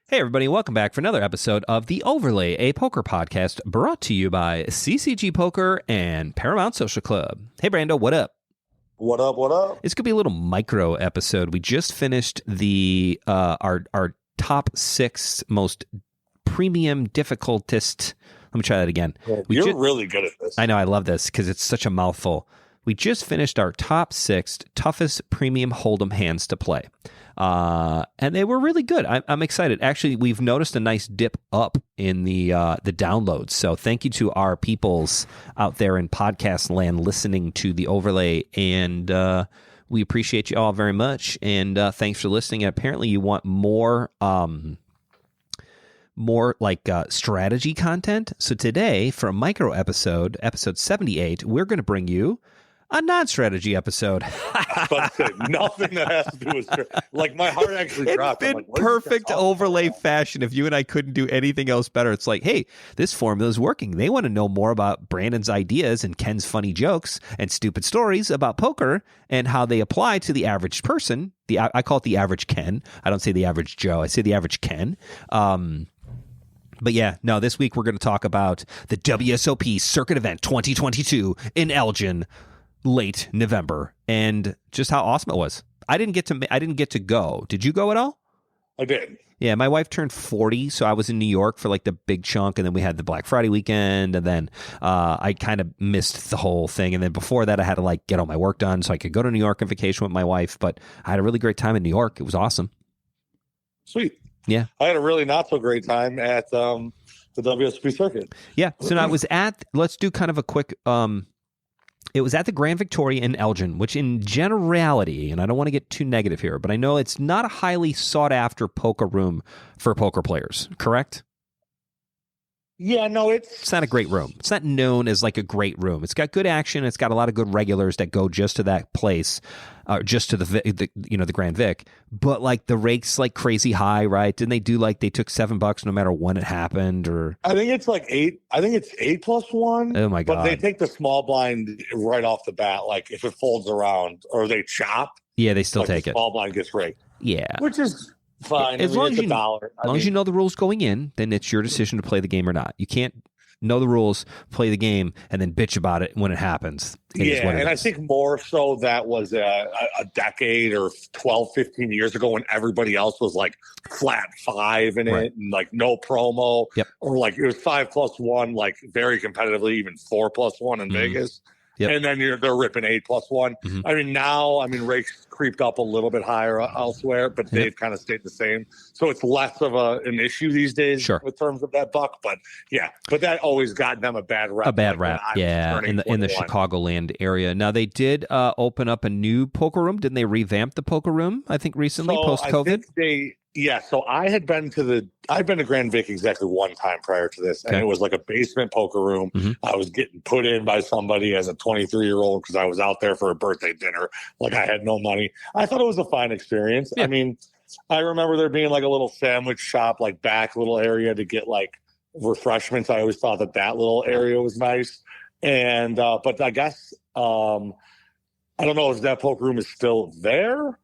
Hey, everybody, welcome back for another episode of The Overlay, a poker podcast brought to you by CCG Poker and Paramount Social Club. Hey, Brando, what up? What up, what up? It's going to be a little micro episode. We just finished the our top 6 most premium, difficultest. Let me try that again. You're really good at this. I know, I love this because it's such a mouthful. We just finished our top 6 toughest premium hold'em hands to play. And they were really good. I'm excited. Actually, we've noticed a nice dip up in the downloads. So thank you to our peoples out there in podcast land listening to The Overlay. And we appreciate you all very much. And thanks for listening. And apparently you want more strategy content. So today, for a micro episode 78, we're going to bring you a non-strategy episode. I was about to say, nothing that has to do with like my heart actually dropped. In perfect overlay fashion. If you and I couldn't do anything else better, it's like, hey, this formula is working. They want to know more about Brandon's ideas and Ken's funny jokes and stupid stories about poker and how they apply to the average person. I call it the average Ken. I don't say the average Joe. I say the average Ken. But yeah, no, this week we're going to talk about the WSOP Circuit Event 2022 in Elgin, late November, and just how awesome it was. I didn't get to go. Did you go at all? I did. Yeah, my wife turned 40, so I was in New York for like the big chunk, and then we had the Black Friday weekend, and then I kind of missed the whole thing. And then before that, I had to like get all my work done so I could go to New York on vacation with my wife. But I had a really great time in New York. It was awesome. Sweet. Yeah. I had a really not so great time at the WSOP Circuit. Yeah. So now I was let's do kind of a quick it was at the Grand Victoria in Elgin, which in generality, and I don't want to get too negative here, but I know it's not a highly sought-after poker room for poker players, correct? Yeah, no, it's not a great room. It's not known as like a great room. It's got good action. It's got a lot of good regulars that go just to that place, just to the Grand Vic. But like the rake's like crazy high, right? Didn't they do like they took $7 no matter when it happened? Or I think it's like 8. I think it's 8+1. Oh my god! But they take the small blind right off the bat. Like if it folds around or they chop, yeah, they still take the it. Small blind gets raked. Yeah, which is fine. As long as you know the rules going in, then it's your decision to play the game or not. You can't know the rules, play the game, and then bitch about it when it happens. I think more so that was a decade or 12, 15 years ago when everybody else was like flat 5 in it and like no promo. Yep. Or like it was 5+1, like very competitively, even 4+1 in Vegas. Yep. And then they're ripping 8+1. Mm-hmm. I mean, now, rake's creeped up a little bit higher elsewhere, but they've kind of stayed the same. So it's less of an issue these days in terms of that buck. But yeah, but that always got them a bad rap. Yeah, in the Chicagoland area. Now they did open up a new poker room. Didn't they revamp the poker room? I think recently post COVID. So I've been to Grand Vic exactly one time prior to this, and it was like a basement poker room. Mm-hmm. I was getting put in by somebody as a 23-year-old because I was out there for a birthday dinner. Like I had no money. I thought it was a fine experience. Yeah. I mean, I remember there being like a little sandwich shop, like back little area to get like refreshments. I always thought that little area was nice. And but I guess I don't know if that poker room is still there.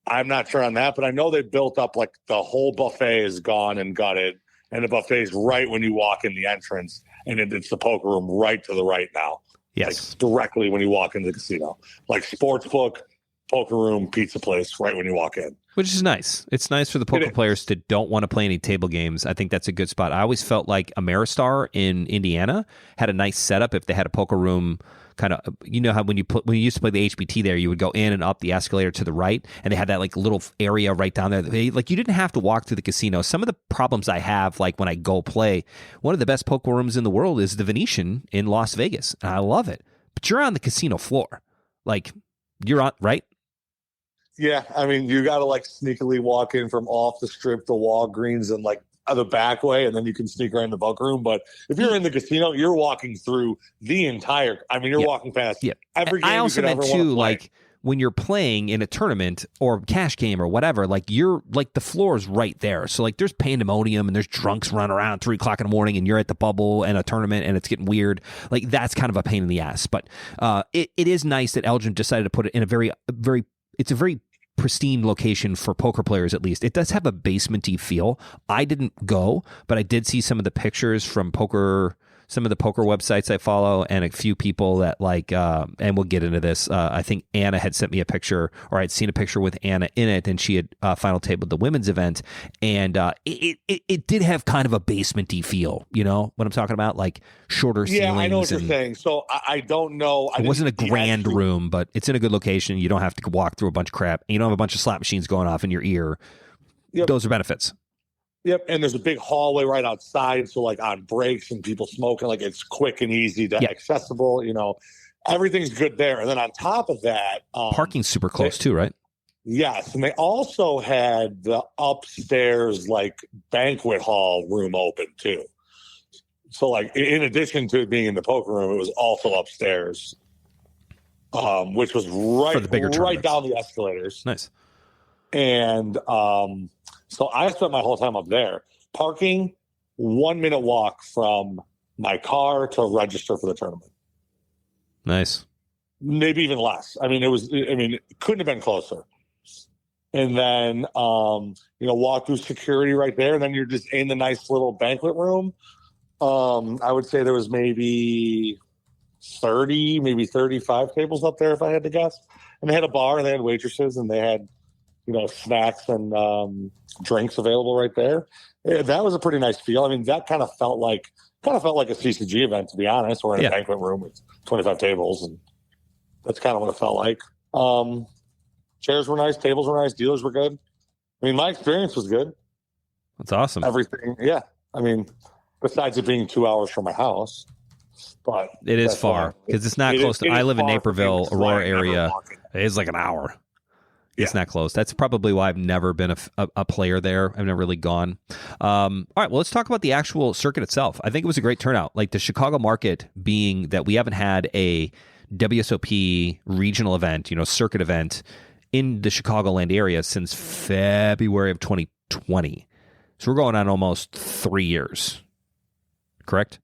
I'm not sure on that, but I know they built up like the whole buffet is gone and gutted, and the buffet is right when you walk in the entrance, and it's the poker room right to the right now. Yes, like directly when you walk into the casino, like sports book, poker room, pizza place, right when you walk in. Which is nice. It's nice for the poker players that don't want to play any table games. I think that's a good spot. I always felt like Ameristar in Indiana had a nice setup if they had a poker room. Kind of, you know how when you used to play the HBT there, you would go in and up the escalator to the right, and they had that like little area right down there. Like you didn't have to walk through the casino. Some of the problems I have, like when I go play, one of the best poker rooms in the world is the Venetian in Las Vegas, and I love it. But you're on the casino floor, like you're on right. Yeah, I mean, you got to like sneakily walk in from off the strip to Walgreens and like the back way, and then you can sneak right in the poker room. But if you're in the casino, you're walking through the entire. I mean, you're walking past every game. I also meant too, like when you're playing in a tournament or cash game or whatever, like you're like the floor is right there. So like there's pandemonium and there's drunks running around 3 o'clock in the morning, and you're at the bubble and a tournament and it's getting weird. Like that's kind of a pain in the ass. But it is nice that Elgin decided to put it in a very it's a very pristine location for poker players, at least. It does have a basement-y feel. I didn't go, but I did see some of the pictures from some of the poker websites I follow, and a few people that and we'll get into this. I think Anna had sent me a picture, or I'd seen a picture with Anna in it, and she had final tabled the women's event, and it did have kind of a basement-y feel. You know what I'm talking about? Like shorter ceilings. Yeah, I know what you're saying. So I don't know. It wasn't a grand room, but it's in a good location. You don't have to walk through a bunch of crap. And you don't have a bunch of slot machines going off in your ear. Yep. Those are benefits. Yep, and there's a big hallway right outside, so like on breaks and people smoking, like it's quick and easy to accessible. You know, everything's good there. And then on top of that, parking's super close too, right? Yes, and they also had the upstairs like banquet hall room open too. So like in addition to it being in the poker room, it was also upstairs, which was right down the escalators. Nice. And so I spent my whole time up there. Parking, 1 minute walk from my car to register for the tournament. Nice. Maybe even less. It couldn't have been closer. And then, walk through security right there. And then you're just in the nice little banquet room. I would say there was maybe 30, maybe 35 tables up there if I had to guess. And they had a bar and they had waitresses and they had, snacks and drinks available right there. That was a pretty nice feel. I mean, that kind of felt like a CCG event, to be honest. We're in a banquet room with 25 tables, and that's kind of what it felt like. Chairs were nice, tables were nice, dealers were good. I mean, my experience was good. That's awesome. Everything, yeah. I mean, besides it being 2 hours from my house, but it is far because it's not close. I live in Naperville, Aurora area. It is like an hour. It's not close. That's probably why I've never been a player there. I've never really gone. All right, well, let's talk about the actual circuit itself. I think it was a great turnout. Like the Chicago market being that we haven't had a WSOP regional event, circuit event in the Chicagoland area since February of 2020. So we're going on almost 3 years. Correct?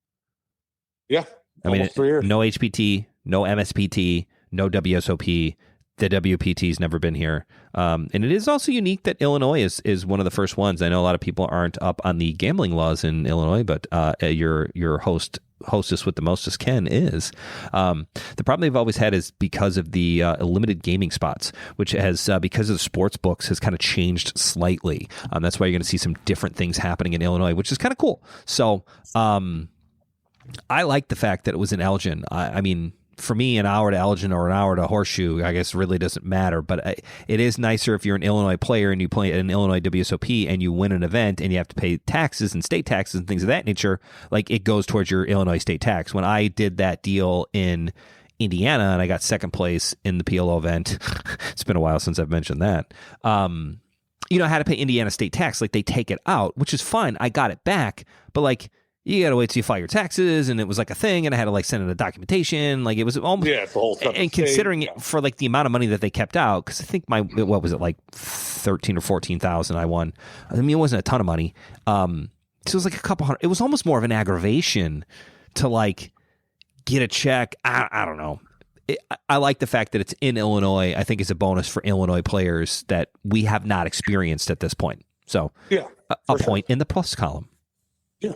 Yeah. Almost 3 years. No HPT, no MSPT, no WSOP. The WPT's never been here. And it is also unique that Illinois is one of the first ones. I know a lot of people aren't up on the gambling laws in Illinois, but your hostess with the mostest, Ken, is. The problem they've always had is because of the limited gaming spots, which has, because of the sports books, has kind of changed slightly. That's why you're going to see some different things happening in Illinois, which is kind of cool. So I like the fact that it was in Elgin. I mean, for me, an hour to Elgin or an hour to Horseshoe, I guess really doesn't matter. But it is nicer if you're an Illinois player and you play an Illinois WSOP and you win an event and you have to pay taxes and state taxes and things of that nature. Like it goes towards your Illinois state tax. When I did that deal in Indiana and I got second place in the PLO event, it's been a while since I've mentioned that. I had to pay Indiana state tax. Like they take it out, which is fine. I got it back, but like, you got to wait till you file your taxes, and it was like a thing, and I had to like send in a documentation. Like it was almost, it's a whole and considering it for like the amount of money that they kept out, because I think what was it, like 13 or 14,000 I won. I mean, it wasn't a ton of money. So it was like a couple hundred. It was almost more of an aggravation to like get a check. I don't know. I like the fact that it's in Illinois. I think it's a bonus for Illinois players that we have not experienced at this point. So a point in the plus column. Yeah.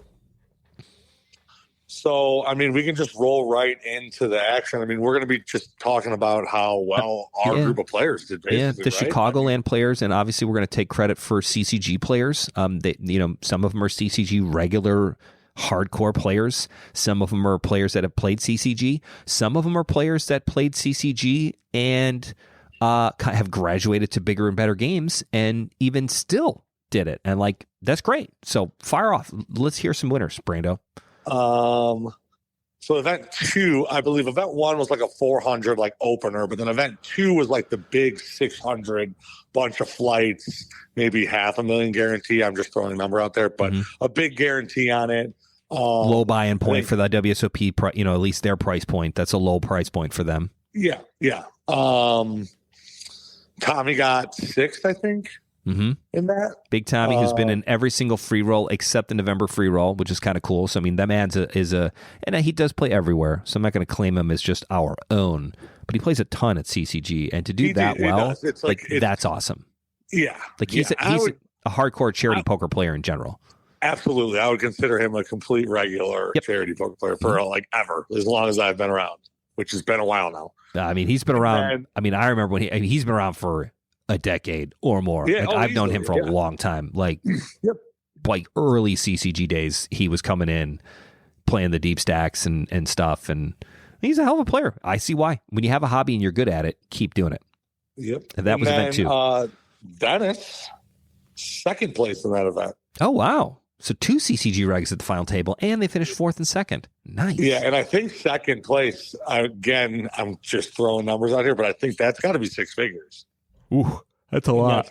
So, I mean, we can just roll right into the action. I mean, we're going to be just talking about how well our group of players did, basically, the right? Chicagoland players, and obviously we're going to take credit for CCG players. They, some of them are CCG regular hardcore players. Some of them are players that have played CCG. Some of them are players that played CCG and have graduated to bigger and better games and even still did it. And like, that's great. So fire off. Let's hear some winners, Brando. So event 2, I believe event 1 was like a 400 like opener, but then event 2 was like the big 600 bunch of flights, maybe $500,000 guarantee. I'm just throwing a number out there, but a big guarantee on it. Low buy-in point for the WSOP, at least their price point. That's a low price point for them. Yeah. Tommy got 6th, I think. Mm-hmm. in that. Big Tommy, who's been in every single free roll except the November free roll, which is kind of cool. So, I mean, that man and he does play everywhere. So I'm not going to claim him as just our own, but he plays a ton at CCG. And to do that well, it's that's awesome. Yeah. Like he's a hardcore charity poker player in general. Absolutely. I would consider him a complete regular charity poker player for like ever, as long as I've been around, which has been a while now. I mean, he's been around. I remember when he's been around for a decade or more. Yeah, I've known him for a long time. Like, like early CCG days, he was coming in, playing the deep stacks and stuff. And he's a hell of a player. I see why. When you have a hobby and you're good at it, keep doing it. Yep. And that was event 2. Dennis, second place in that event. Oh, wow. So 2 CCG regs at the final table, and they finished 4th and 2nd. Nice. Yeah, and I think second place, again, I'm just throwing numbers out here, but I think that's got to be 6 figures. Ooh, that's a lot.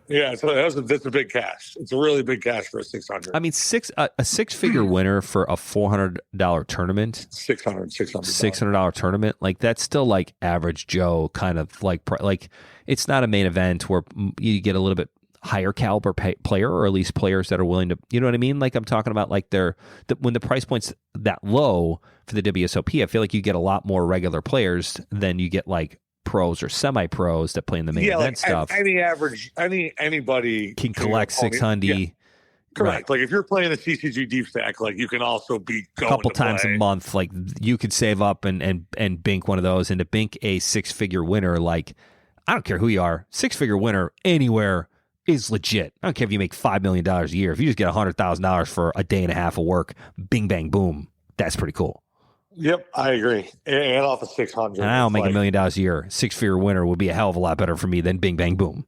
Yeah, so that's a big cash. It's a really big cash for a 600. I mean, a 6-figure winner for a $400 tournament. $600 tournament. Like, that's still like average Joe kind of like it's not a main event where you get a little bit higher caliber player, or at least players that are willing to, you know what I mean? Like I'm talking about like when the price point's that low for the WSOP, I feel like you get a lot more regular players than you get like pros or semi-pros that play in the main event stuff. Anybody can collect 600. Yeah. Correct. Right. Like if you're playing a CCG deep stack, like you can also be a couple times a month. Like you could save up and bink one of those, and to bink a 6-figure winner, like I don't care who you are, 6-figure winner anywhere is legit. I don't care if you make $5 million a year. If you just get $100,000 for a day and a half of work, bing, bang, boom, that's pretty cool. Yep, I agree. And off of 600. And I don't make $1 million a year. 6-figure winner would be a hell of a lot better for me than bing, bang, boom.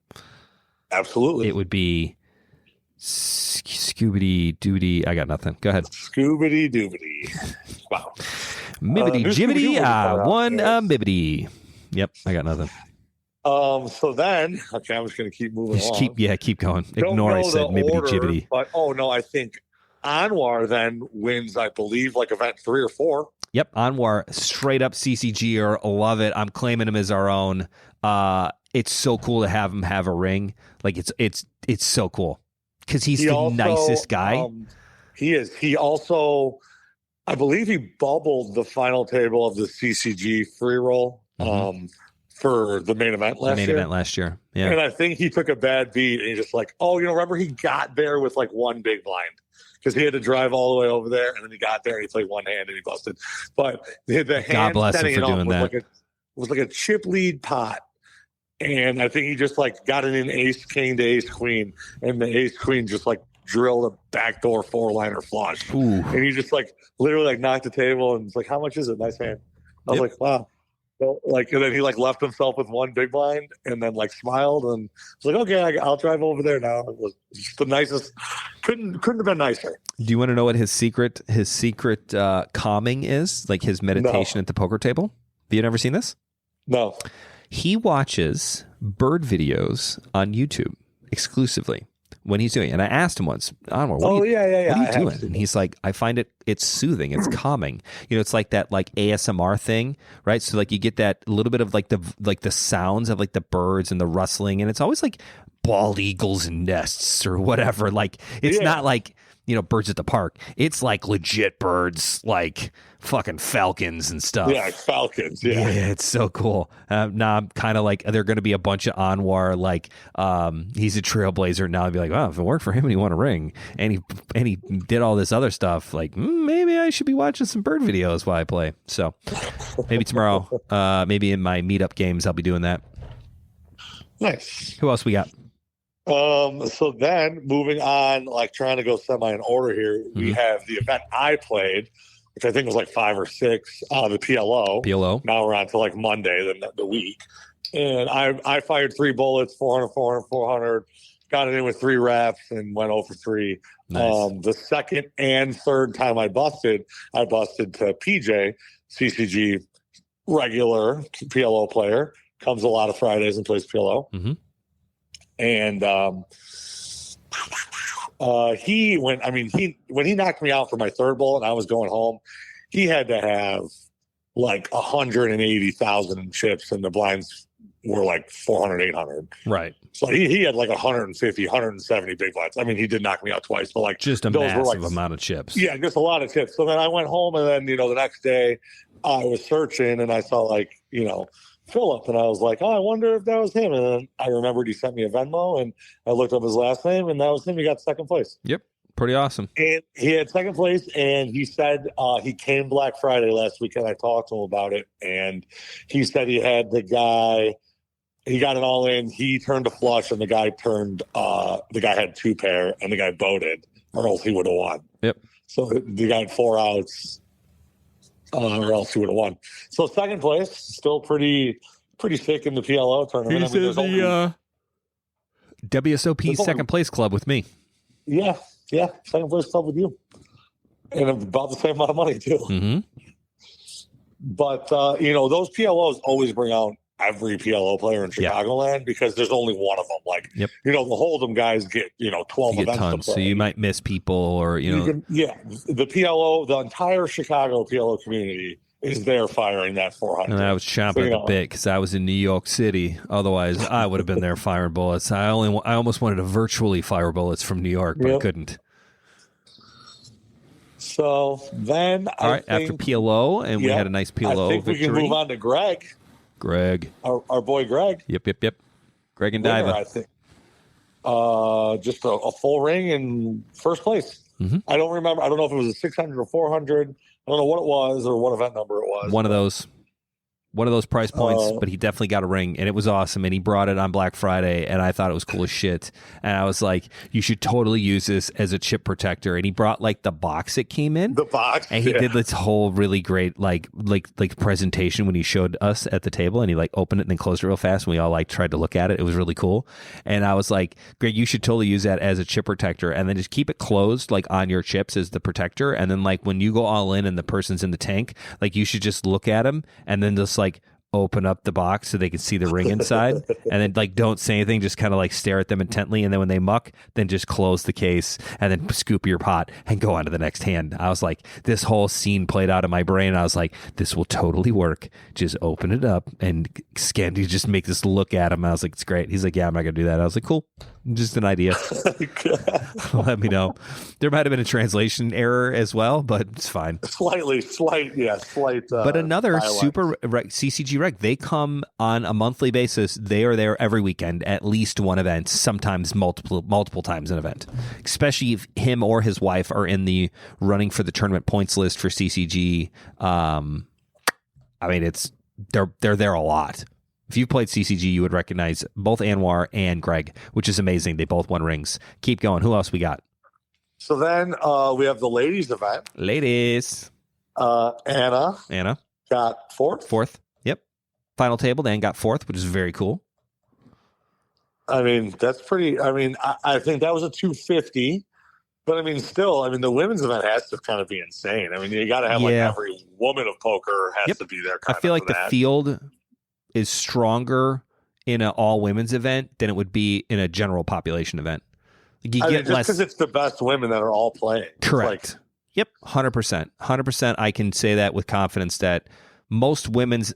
Absolutely. It would be Scooby Doody. I got nothing. Go ahead. Scooby Doobity. Wow. Mibbity Jibbity. One Mibbity. Yep, I got nothing. So then, okay, I'm just going to keep moving along. Keep going. Ignore I said Mibbity Jibbity. But, I think Anwar then wins, I believe, like event 3 or 4. Yep, Anwar, straight up CCGer. Love it. I'm claiming him as our own. It's so cool to have him have a ring. Like, it's so cool. Because he's the nicest guy. He is. He also, I believe he bubbled the final table of the CCG free roll. For the main event last year. Yeah. And I think he took a bad beat and he's just like, remember he got there with like one big blind because he had to drive all the way over there, and then he got there and he played one hand and he busted. But the hand God bless him for doing that. Was like a chip lead pot. And I think he just like got it in ace king to ace queen, and the ace queen just like drilled a backdoor 4-liner flush. Ooh. And he just like literally like knocked the table and it's like, how much is it? Nice hand. I was like, wow. So, and then he like left himself with one big blind and then like smiled and was like, okay, I'll drive over there now. It was just the nicest. Couldn't have been nicer. Do you want to know what his secret calming is? Like his meditation at the poker table? Have you never seen this? No. He watches bird videos on YouTube exclusively when he's doing it. And I asked him once, Anwar, what are you doing? And he's like, I find it's soothing. It's calming. It's like that like ASMR thing, right? So like you get that little bit of like the sounds of like the birds and the rustling. And it's always like bald eagles and nests or whatever. Like it's not like, birds at the park. It's like legit birds, like fucking falcons and stuff. Yeah, falcons. Yeah, it's so cool. Now I'm kind of like, they're going to be a bunch of Anwar, like he's a trailblazer. Now I'd be like, wow, if it worked for him and he won a ring and he did all this other stuff, like maybe I should be watching some bird videos while I play. So maybe tomorrow, maybe in my meetup games, I'll be doing that. Nice. Who else we got? So then moving on, like trying to go semi in order here, we have the event I played, which I think was like 5 or 6, the PLO. Now we're on to like Monday, the week. And I fired 3 bullets, 400, 400, 400, got it in with 3 reps and went 0 for 3. Nice. The second and third time I busted to PJ, CCG regular PLO player, comes a lot of Fridays and plays PLO. And when he knocked me out for my third bullet and I was going home, he had to have like 180,000 chips and the blinds were like 400, 800. Right. So he had like 150, 170 big blinds. I mean, he did knock me out twice, but like just a massive amount of chips. Yeah, just a lot of chips. So then I went home, and then, the next day I was searching, and I saw like, Philip, and I was like, oh, I wonder if that was him. And then I remembered he sent me a Venmo, and I looked up his last name, and that was him. He got second place. Yep. Pretty awesome. And he had second place, and he said he came Black Friday last weekend. I talked to him about it, and he said he had the guy. He got it all in. He turned a flush, and the guy had 2 pair, and the guy voted, or else he would have won. Yep. So the guy had 4 outs, or else he would have won. So second place, still pretty sick in the PLO tournament. He says the WSOP second place club with me. Yeah, second place club with you, and about the same amount of money too. Mm-hmm. But those PLOs always bring out every PLO player in Chicagoland because there's only one of them. Like, the Hold'em guys get 12 events tons, to play. so you might miss people, or the PLO, the entire Chicago PLO community is there firing that 400. And I was chomping at the bit because I was in New York City. Otherwise, I would have been there firing bullets. I almost wanted to virtually fire bullets from New York, but I couldn't. So then, after PLO, and we had a nice PLO I think victory. We can move on to Greg, our boy Greg. Yep. Greg and Diva. I think. Just a full ring in first place. Mm-hmm. I don't remember. I don't know if it was a 600 or 400. I don't know what it was or what event number it was. One of those price points, but he definitely got a ring, and it was awesome. And he brought it on Black Friday, and I thought it was cool as shit. And I was like, you should totally use this as a chip protector. And he brought like the box it came in. The box. And he did this whole really great like presentation when he showed us at the table, and he like opened it and then closed it real fast, and we all like tried to look at it. It was really cool. And I was like, Greg, you should totally use that as a chip protector, and then just keep it closed like on your chips as the protector. And then like when you go all in and the person's in the tank, like you should just look at him and then just like open up the box so they can see the ring inside, and then like don't say anything, just kind of like stare at them intently, and then when they muck, then just close the case and then scoop your pot and go on to the next hand. I was like, this whole scene played out in my brain. I was like, this will totally work. Just open it up and scan. You just make this look at him. I was like, it's great. He's like, yeah, I'm not gonna do that. I was like, cool, just an idea. Let me know. There might have been a translation error as well, but it's fine. Slight. But another super CCG reg, they come on a monthly basis. They are there every weekend, at least one event, sometimes multiple times an event. Especially if him or his wife are in the running for the tournament points list for CCG. I mean, they're there a lot. If you've played CCG, you would recognize both Anwar and Greg, which is amazing. They both won rings. Keep going. Who else we got? So then we have the ladies event. Ladies. Anna got fourth. Yep. Final table, Dan got fourth, which is very cool. I mean, that's pretty. I mean, I think that was a 250. But I mean, still, the women's event has to kind of be insane. I mean, you got to have like every woman of poker has to be there. I feel like the field is stronger in an all women's event than it would be in a general population event. Like you get less because it's the best women that are all playing. Correct. Yep, 100%. 100%. I can say that with confidence that most women's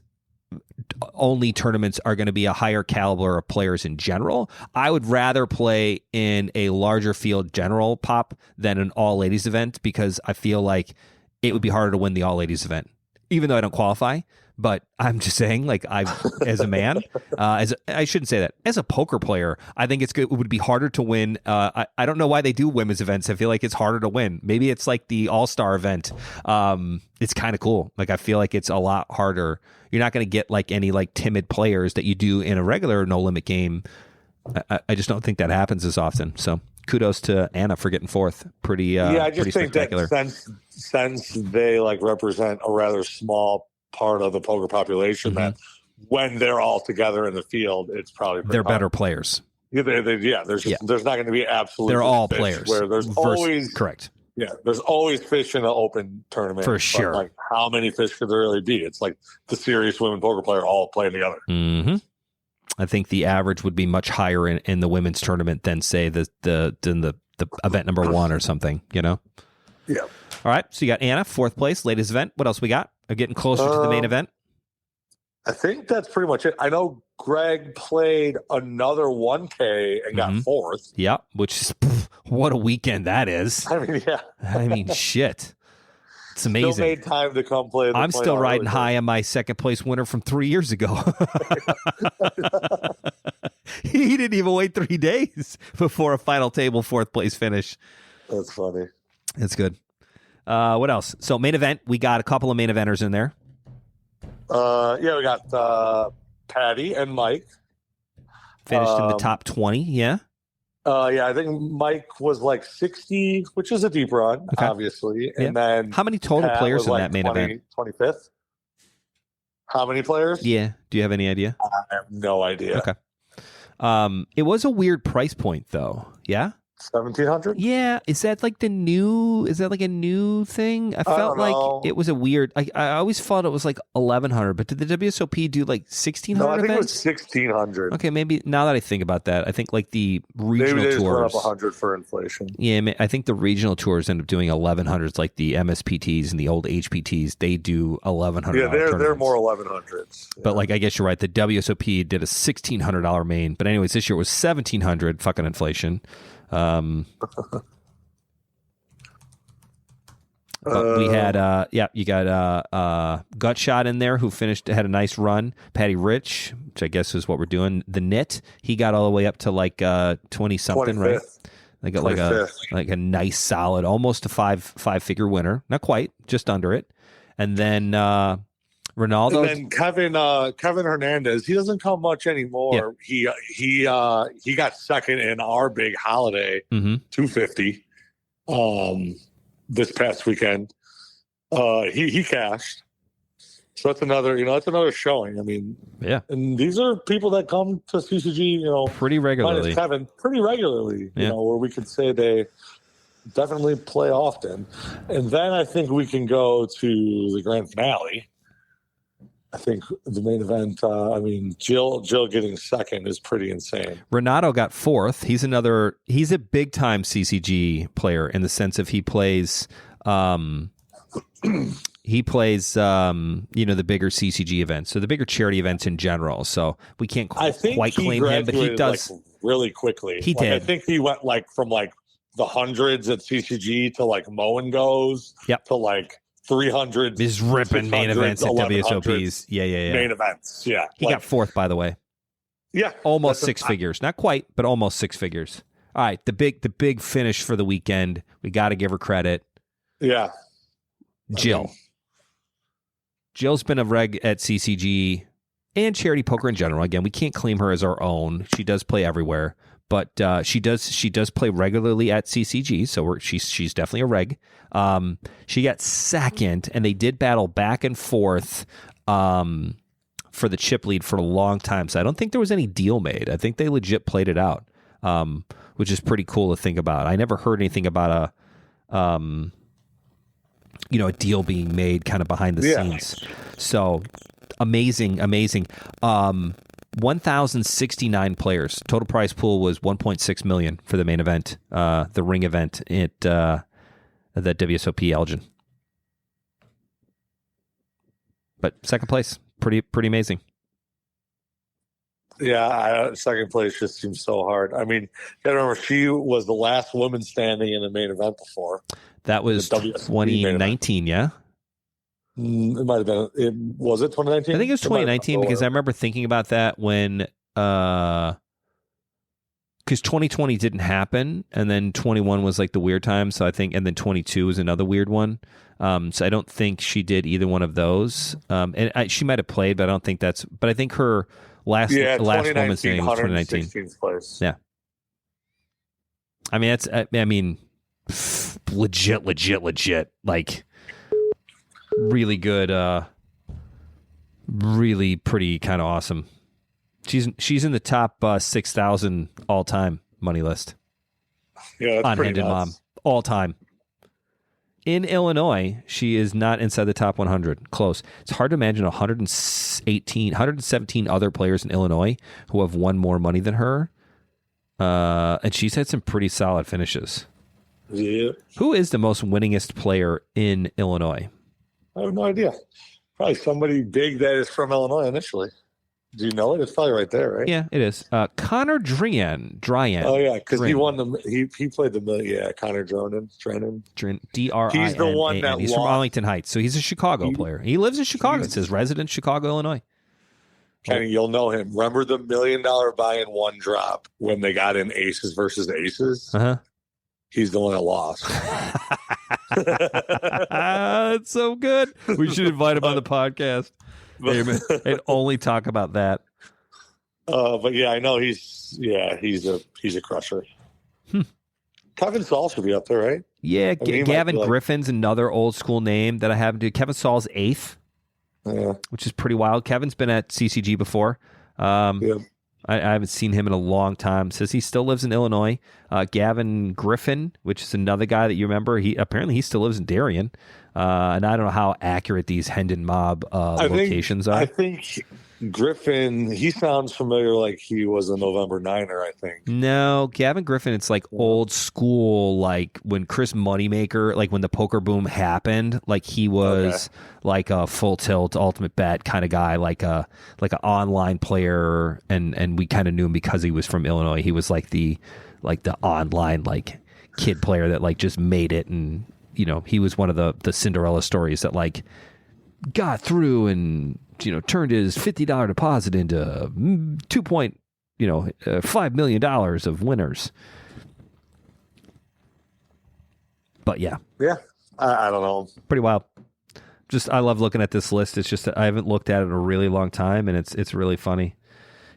only tournaments are going to be a higher caliber of players in general. I would rather play in a larger field general pop than an all ladies event because I feel like it would be harder to win the all ladies event, even though I don't qualify. But I'm just saying, like, as a man, I shouldn't say that. As a poker player, I think it would be harder to win. I don't know why they do women's events. I feel like it's harder to win. Maybe it's like the All-Star event. It's kind of cool. Like, I feel like it's a lot harder. You're not going to get like any like timid players that you do in a regular no limit game. I just don't think that happens as often. So kudos to Anna for getting fourth. I just think that since they like represent a rather small part of the poker population, that when they're all together in the field, it's probably they're better players. There's not going to be absolute. They're all players. Where there's always correct. Yeah, there's always fish in an open tournament. For sure. Like, how many fish could there really be? It's like the serious women poker player all playing together. Mm-hmm. I think the average would be much higher in the women's tournament than, say, the event number one or something, you know? Yeah. All right, so you got Anna, fourth place, ladies event. What else we got? Getting closer to the main event. I think that's pretty much it. I know Greg played another 1K and got fourth. Yep, which is what a weekend that is. I mean, yeah. I mean, shit. It's amazing. Still made time to come play. I'm still riding high on my second place winner from 3 years ago. He didn't even wait 3 days before a final table fourth place finish. That's funny. That's good. What else? So main event, we got a couple of main eventers in there. Yeah, we got Patty and Mike. Finished in the top 20, yeah? Yeah, I think Mike was like 60, which is a deep run, obviously. And then how many total Pat players in like that main event? 25th. How many players? Yeah. Do you have any idea? I have no idea. Okay. It was a weird price point, though. Yeah? 1,700? Yeah. Is that like a new thing? I felt like it was a weird. I always thought it was like 1,100, but did the WSOP do like 1,600? No, I think events? it was 1,600. Okay, maybe now that I think about that, I think like the regional maybe they just tours went up 100 for inflation. Yeah, I think the regional tours end up doing 1,100s, like the MSPTs and the old HPTs. They do 1,100. Yeah, they're more 1,100s. Yeah. But like, I guess you're right. The WSOP did a $1,600 main, but anyways, this year was 1,700. Fucking inflation. We had you got Gutshot in there who had a nice run. Patty Rich, which I guess is what we're doing. The Knit, he got all the way up to like 20 something, right? They got like a nice solid, almost a five figure winner. Not quite, just under it. And then Ronaldo. And then Kevin Hernandez, he doesn't come much anymore. Yeah. He got second in our big holiday 250 this past weekend. He cashed. So that's another showing. I mean, yeah. And these are people that come to CCG, pretty regularly. Minus Kevin, pretty regularly, where we could say they definitely play often. And then I think we can go to the grand finale. I think the main event, Jill getting second is pretty insane. Renato got fourth. He's a big time CCG player in the sense of he plays the bigger CCG events. So the bigger charity events in general. So we can't quite claim him, but he does really quickly. He did. I think he went from the hundreds at CCG to Moen goes to 300. He's ripping main events at WSOPs. Yeah. Main events. Yeah. He got fourth, by the way. Yeah. Almost six figures. Not quite, but almost six figures. All right. The big finish for the weekend. We got to give her credit. Yeah. Jill. Jill's been a reg at CCG and charity poker in general. Again, we can't claim her as our own. She does play everywhere. But she does play regularly at CCG, so she's definitely a reg. She got second, and they did battle back and forth for the chip lead for a long time. So I don't think there was any deal made. I think they legit played it out, which is pretty cool to think about. I never heard anything about a deal being made kind of behind the scenes. So amazing. 1,069 players. Total prize pool was $1.6 million for the main event, the ring event at the WSOP Elgin. But second place, pretty amazing. Yeah, second place just seems so hard. I mean, you gotta remember she was the last woman standing in the main event before. That was 2019, yeah. It might have been. Was it 2019? I think it was 2019 because I remember thinking about that when, because 2020 didn't happen, and then 21 was like the weird time. So I think, and then 22 was another weird one. So I don't think she did either one of those. And she might have played, but I don't think that's. But I think her last woman standing was 2019. Place. Yeah. I mean, legit. Like. Really good, really pretty, kind of awesome. She's in the top 6,000 all time money list. Yeah, that's Unhanded pretty mom all time. In Illinois, she is not inside the top 100. Close. It's hard to imagine 117 other players in Illinois who have won more money than her. And she's had some pretty solid finishes. Yeah. Who is the most winningest player in Illinois? I have no idea. Probably somebody big that is from Illinois initially. Do you know it? It's probably right there, right? Yeah, it is. Connor Dryan. Oh yeah, because he won the he played the yeah, Connor Drennan. Drinan. He's the one that he's lost. from Arlington Heights, so he's a Chicago player. He lives in Chicago. It says resident Chicago, Illinois. Kenny, you'll know him. Remember the $1 million buy-in one drop when they got in aces versus aces? Uh-huh. He's the one that lost. It's so good. We should invite him on the podcast and only talk about that. But yeah, I know he's a crusher. Kevin Saul should be up there, right? Yeah, Gavin Griffin's another old school name that I haven't do. Kevin Saul's 8th, which is pretty wild. Kevin's been at CCG before. I haven't seen him in a long time. Says he still lives in Illinois. Gavin Griffin, which is another guy that you remember. He still lives in Darien. And I don't know how accurate these Hendon Mob locations are. I think Griffin, he sounds familiar like he was a November Niner, I think. No, Gavin Griffin, it's like old school, like when Chris Moneymaker, like when the poker boom happened, like he was like a full tilt ultimate bet kind of guy, like an online player, and we kind of knew him because he was from Illinois. He was like the online like kid player that like just made it, and you know, he was one of the Cinderella stories that like got through and turned his $50 deposit into $5 million of winners. But yeah, I don't know, pretty wild. Just I love looking at this list. It's just that I haven't looked at it in a really long time, and it's really funny.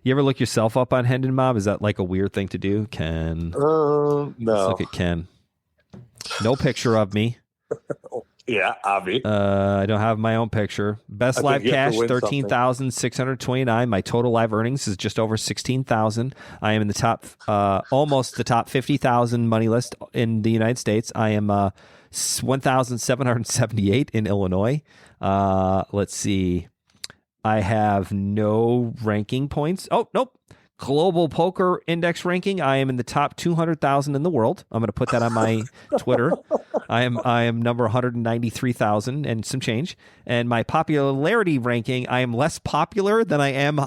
You ever look yourself up on Hendon Mob? Is that like a weird thing to do, Ken? No. Let's look at Ken. No picture of me. Yeah, Avi. I don't have my own picture. Best live cash, 13,629. My total live earnings is just over 16,000. I am in the top, almost the top 50,000 money list in the United States. I am 1,778 in Illinois. Let's see. I have no ranking points. Oh, nope. Global Poker Index ranking. I am in the top 200,000 in the world. I'm going to put that on my Twitter. I am number 193,000 and some change. And my popularity ranking, I am less popular than I am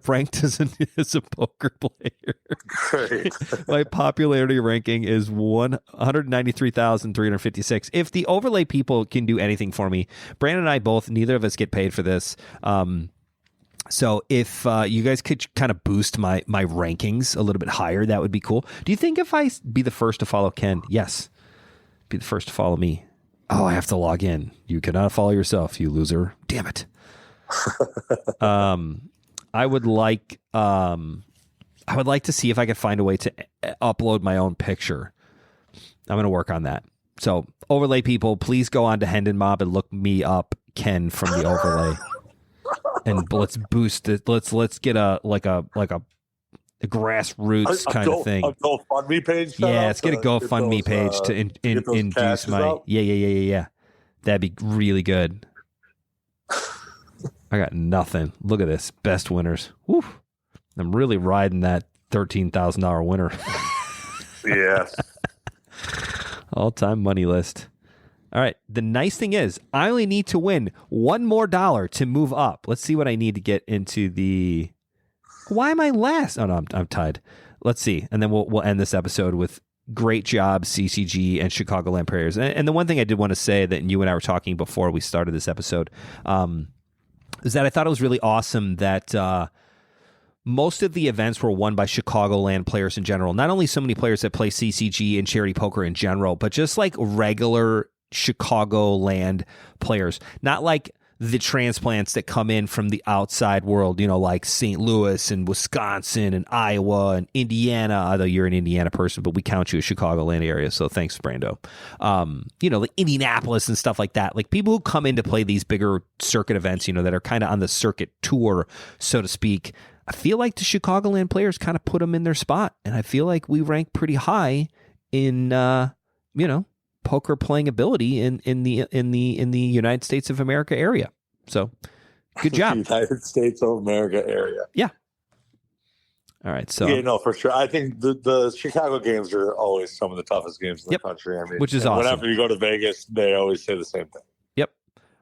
ranked as a poker player. Great. My popularity ranking is 193,356. If the overlay people can do anything for me, Brandon and I both, neither of us get paid for this. So if you guys could kind of boost my rankings a little bit higher, that would be cool. Do you think if I be the first to follow Ken? Yes. Be the first to follow me. Oh, I have to log in. You cannot follow yourself, you loser. Damn it. I would like to see if I could find a way to upload my own picture. I'm going to work on that. So overlay people, please go on to Hendon Mob and look me up, Ken, from the overlay. And let's boost it. Let's get a grassroots kind of thing. A GoFundMe page. Yeah, let's get a GoFundMe page to induce my. Yeah. That'd be really good. I got nothing. Look at this. Best winners. Woo. I'm really riding that $13,000 winner. Yes. All-time money list. All right. The nice thing is, I only need to win one more dollar to move up. Let's see what I need to get into the. Why am I last? Oh no, I'm tied. Let's see, and then we'll end this episode with great job, CCG and Chicagoland Prayers. And the one thing I did want to say that you and I were talking before we started this episode, is that I thought it was really awesome that most of the events were won by Chicagoland players in general. Not only so many players that play CCG and charity poker in general, but just like regular Chicagoland players, not like the transplants that come in from the outside world, like St. Louis and Wisconsin and Iowa and Indiana, although you're an Indiana person, but we count you as Chicagoland area. So thanks, Brando. Like Indianapolis and stuff like that. Like people who come in to play these bigger circuit events, that are kind of on the circuit tour, so to speak. I feel like the Chicagoland players kind of put them in their spot. And I feel like we rank pretty high in, poker playing ability in the United States of America area. So good job. United States of America area. Yeah. All right. So for sure. I think the Chicago games are always some of the toughest games in the country. I mean, which is awesome. Whenever you go to Vegas, they always say the same thing. Yep.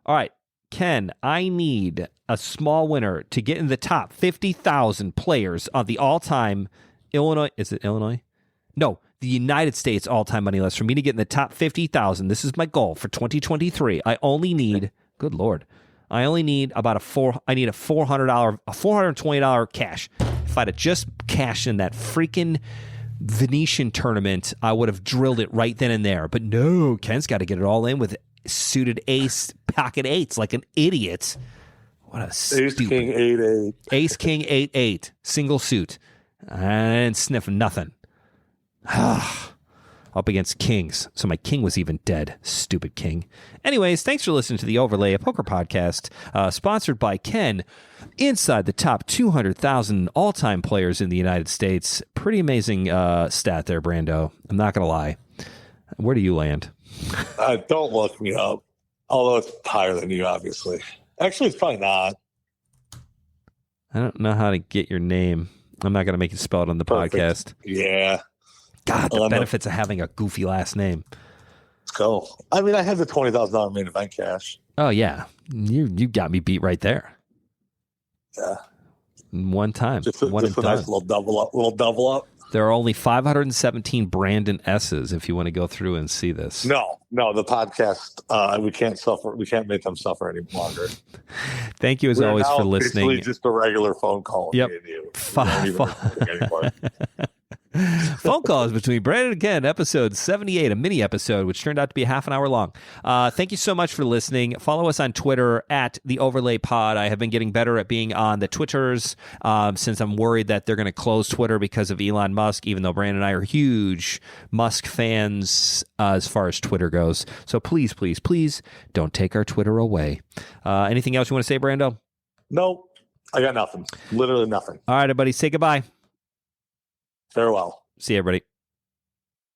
All right. Ken, I need a small winner to get in the top 50,000 players on the all-time Illinois. Is it Illinois? No, the United States all-time money list. For me to get in the top 50,000, this is my goal for 2023. I only need, good Lord, I only need about I need a $420 cash. If I'd have just cashed in that freaking Venetian tournament, I would have drilled it right then and there. But no, Ken's got to get it all in with suited ace pocket eights like an idiot. What a stupid. Ace King 8-8. Ace King 8-8 single suit. And sniffing nothing. Up against kings. So my king was even dead. Stupid king. Anyways, thanks for listening to the Overlay, a poker podcast sponsored by Ken. Inside the top 200,000 all-time players in the United States. Pretty amazing stat there, Brando. I'm not going to lie. Where do you land? Don't look me up. Although it's higher than you, obviously. Actually, it's probably not. I don't know how to get your name. I'm not going to make you spell it on the podcast. Yeah. God, the benefits of having a goofy last name. Let's go. I mean, I had the $20,000 main event cash. Oh, yeah. You got me beat right there. Yeah. One time. Just a nice little double up. There are only 517 Brandon S's if you want to go through and see this. No, the podcast, we can't make them suffer any longer. Thank you as always for listening. It's just a regular phone call. Yep. Phone calls between Brandon and Ken, episode 78, a mini episode, which turned out to be a half an hour long. Thank you so much for listening. Follow us on Twitter at the Overlay Pod. I have been getting better at being on the Twitters since I'm worried that they're going to close Twitter because of Elon Musk, even though Brandon and I are huge Musk fans as far as Twitter goes. So please, please, please don't take our Twitter away. Anything else you want to say, Brando? No, I got nothing. Literally nothing. All right, everybody, say goodbye. Farewell. See you, everybody.